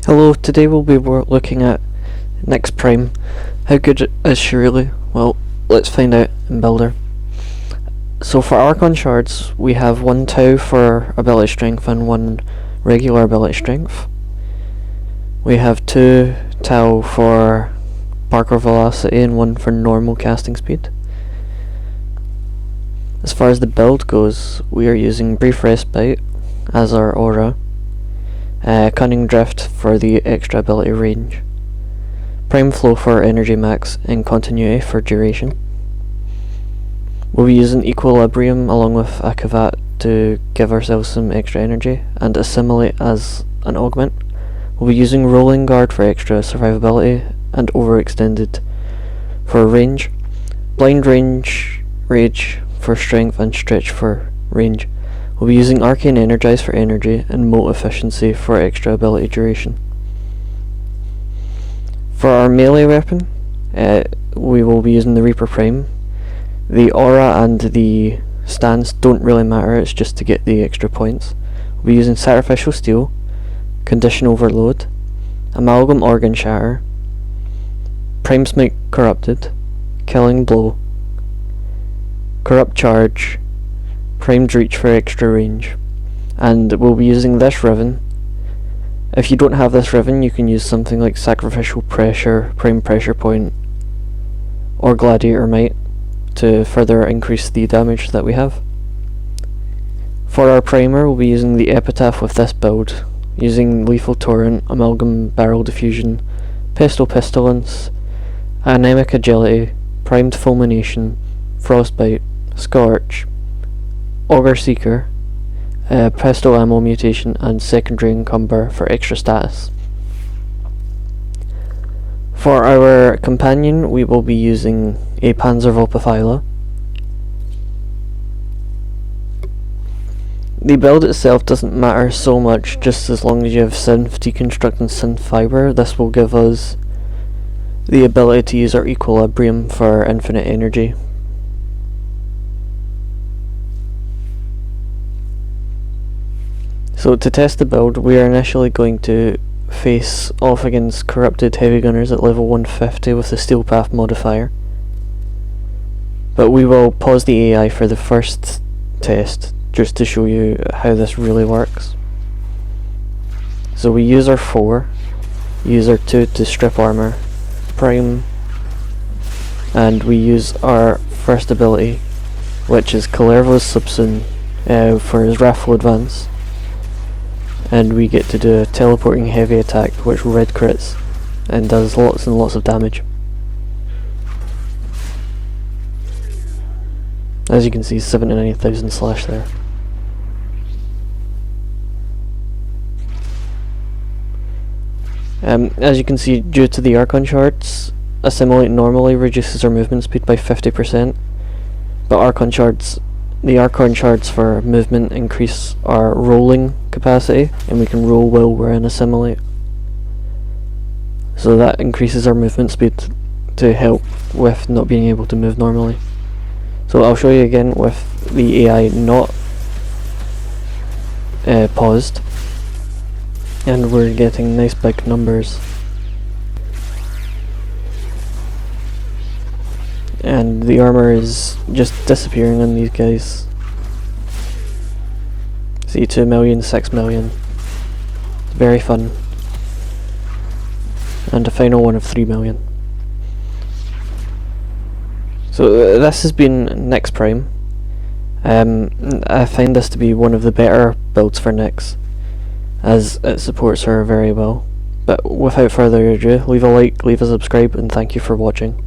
Hello, today we'll be looking at Nyx Prime. How good is she really? Well, let's find out in Builder. So for Archon Shards, we have one Tau for ability strength and one regular ability strength. We have two Tau for parkour velocity and one for normal casting speed. As far as the build goes, we are using Brief Respite as our aura. Cunning Drift for the extra ability range, Prime Flow for energy max, and Continuity for duration. We'll be using Equilibrium along with Akavat to give ourselves some extra energy, and Assimilate as an augment. We'll be using Rolling Guard for extra survivability, and Overextended for range, Blind Rage for strength, and Stretch for range. We'll be using Arcane Energize for energy and Mote Efficiency for extra ability duration. For our melee weapon, we will be using the Reaper Prime. The aura and the stance don't really matter, it's just to get the extra points. We'll be using Sacrificial Steel, Condition Overload, Amalgam Organ Shatter, Prime Smite Corrupted, Killing Blow, Corrupt Charge, Primed Reach for extra range, and we'll be using this Riven. If you don't have this Riven, you can use something like Sacrificial Pressure, Prime Pressure Point, or Gladiator Might to further increase the damage that we have. For our primer, we'll be using the Epitaph with this build, using Lethal Torrent, Amalgam Barrel Diffusion, Pestle Pestilence, Anemic Agility, Primed Fulmination, Frostbite, Scorch, Augur Seeker, Pestle Ammo Mutation, and Secondary Encumber for extra status. For our companion, we will be using a Panzervolpathyla. The build itself doesn't matter so much, just as long as you have Synth Deconstruct and Synth Fiber. This will give us the ability to use our Equilibrium for infinite energy. So to test the build, we are initially going to face off against Corrupted Heavy Gunners at level 150 with the Steel Path modifier. But we will pause the AI for the first test, just to show you how this really works. So we use our 4, use our 2 to strip armor, prime, and we use our first ability, which is Kalervo's Subsume, for his Wrathful Advance. And we get to do a teleporting heavy attack which red crits and does lots and lots of damage. As you can see, 79,000 slash there. As you can see, due to the Archon Shards, Assimilate normally reduces our movement speed by 50%, but the Archon Shards for movement increase our rolling capacity, and we can roll while we're in Assimilate. So that increases our movement speed to help with not being able to move normally. So I'll show you again with the AI not paused, and we're getting nice big numbers. And the armor is just disappearing on these guys. See, 2 million, 6 million. It's very fun. And a final one of 3 million. So this has been Nyx Prime. I find this to be one of the better builds for Nyx, as it supports her very well. But without further ado, leave a like, leave a subscribe, and thank you for watching.